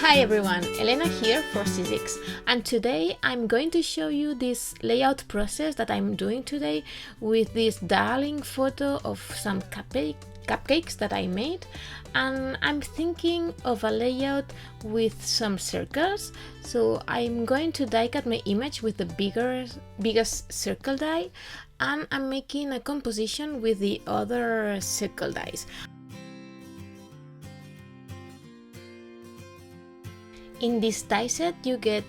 Hi everyone, Elena here for C6, and today I'm going to show you this layout process that I'm doing today with this darling photo of some cupcakes that I made, and I'm thinking of a layout with some circles. So I'm going to die cut my image with the biggest circle die, and I'm making a composition with the other circle dies. In this die set you get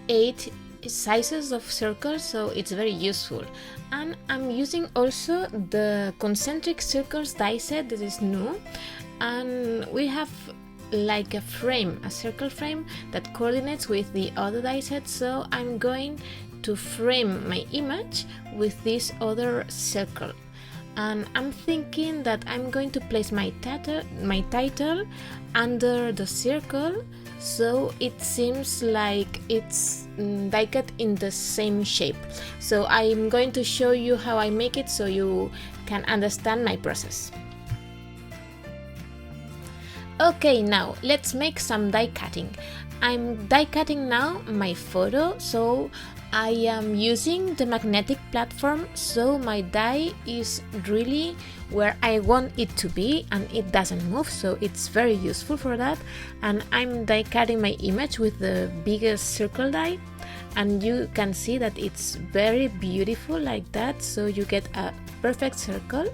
8 sizes of circles, so it's very useful. And I'm using also the concentric circles die set that is new, and we have like a frame, a circle frame that coordinates with the other die set, so I'm going to frame my image with this other circle. And I'm thinking that I'm going to place my title under the circle, so it seems like it's die cut in the same shape. So I'm going to show you how I make it so you can understand my process. Okay, now let's make some die cutting. I'm die cutting now my photo, so I am using the magnetic platform, so my die is really where I want it to be and it doesn't move, so it's very useful for that. And I'm die cutting my image with the biggest circle die, and you can see that it's very beautiful like that, so you get a perfect circle.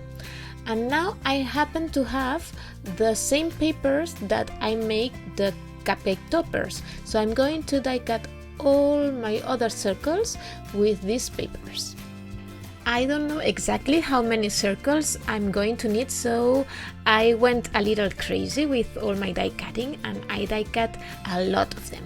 And now I happen to have the same papers that I make the cupcake toppers, so I'm going to die cut all my other circles with these papers. I don't know exactly how many circles I'm going to need, so I went a little crazy with all my die cutting and I die cut a lot of them.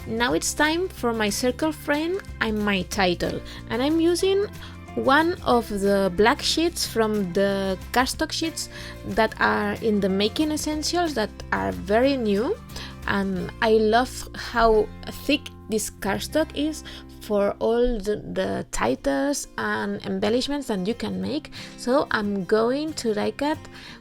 Now it's time for my circle frame and my title, and I'm using one of the black sheets from the cardstock sheets that are in the Making Essentials that are very new, and I love how thick this cardstock is for all the titles and embellishments that you can make. So I'm going to die cut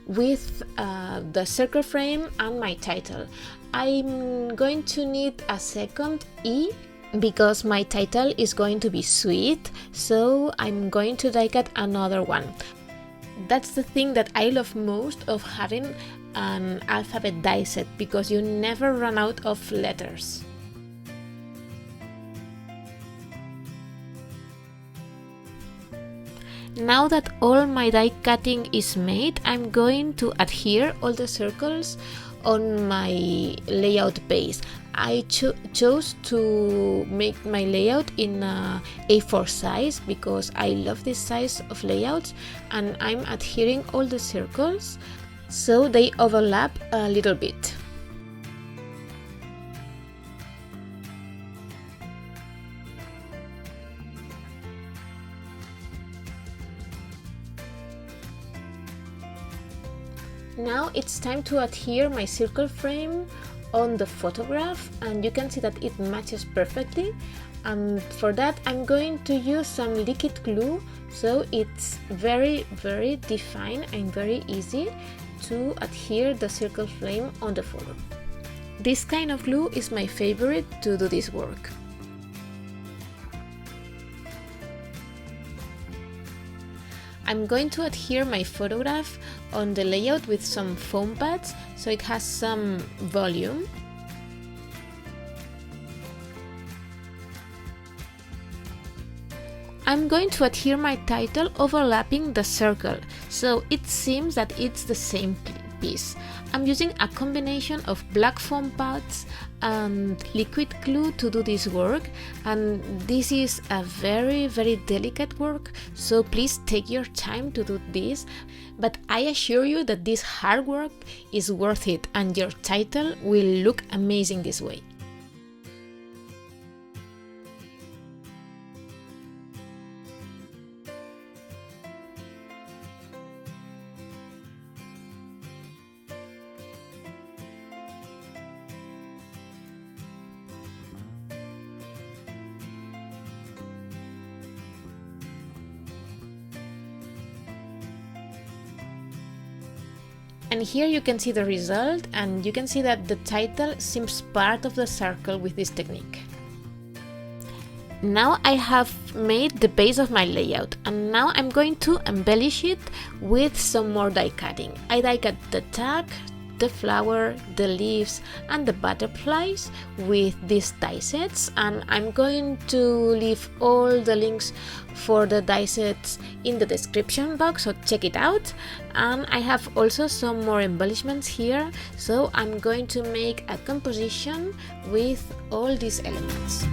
with the circle frame and my title. I'm going to need a second E because my title is going to be sweet, so I'm going to die cut another one. That's the thing that I love most of having an alphabet die set, because you never run out of letters. Now that all my die cutting is made, I'm going to adhere all the circles on my layout base. I chose to make my layout in A4 size because I love this size of layouts, and I'm adhering all the circles so they overlap a little bit. Now it's time to adhere my circle frame on the photograph, and you can see that it matches perfectly. And for that I'm going to use some liquid glue, so it's very defined and very easy to adhere the circle frame on the photo. This kind of glue is my favorite to do this work. I'm going to adhere my photograph on the layout with some foam pads so it has some volume. I'm going to adhere my title overlapping the circle, so it seems that it's the same piece. I'm using a combination of black foam pads and liquid glue to do this work, and this is a very delicate work, so please take your time to do this, but I assure you that this hard work is worth it and your title will look amazing this way. And here you can see the result, and you can see that the title seems part of the circle with this technique. Now I have made the base of my layout, and now I'm going to embellish it with some more die cutting. I die cut the tag, the flower, the leaves and the butterflies with these die sets, and I'm going to leave all the links for the die sets in the description box, so check it out. And I have also some more embellishments here, so I'm going to make a composition with all these elements.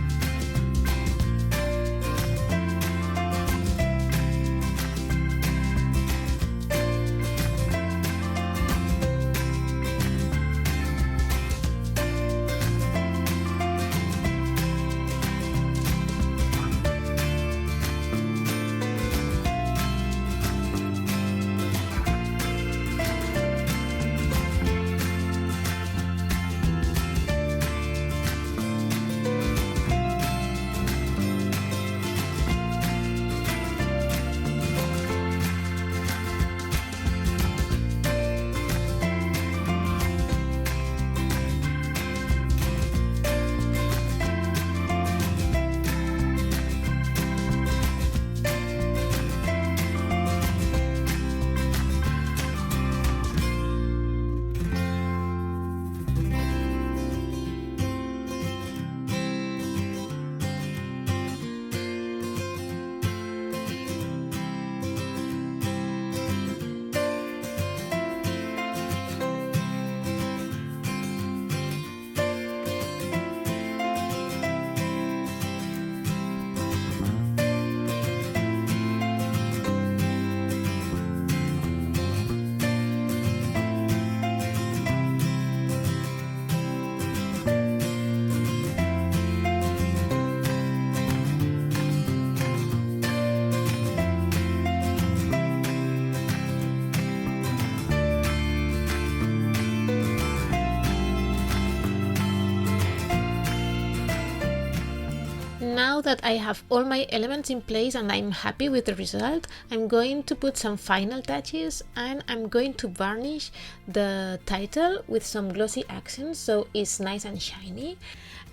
Now that I have all my elements in place and I'm happy with the result, I'm going to put some final touches, and I'm going to varnish the title with some glossy accents so it's nice and shiny.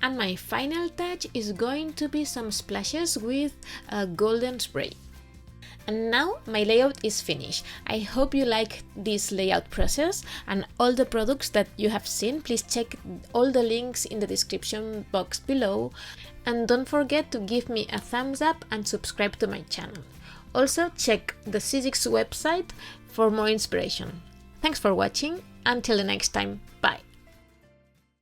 And my final touch is going to be some splashes with a golden spray. And now my layout is finished. I hope you like this layout process, and all the products that you have seen, please check all the links in the description box below. And don't forget to give me a thumbs up and subscribe to my channel. Also check the Sizzix website for more inspiration. Thanks for watching. Until the next time, bye!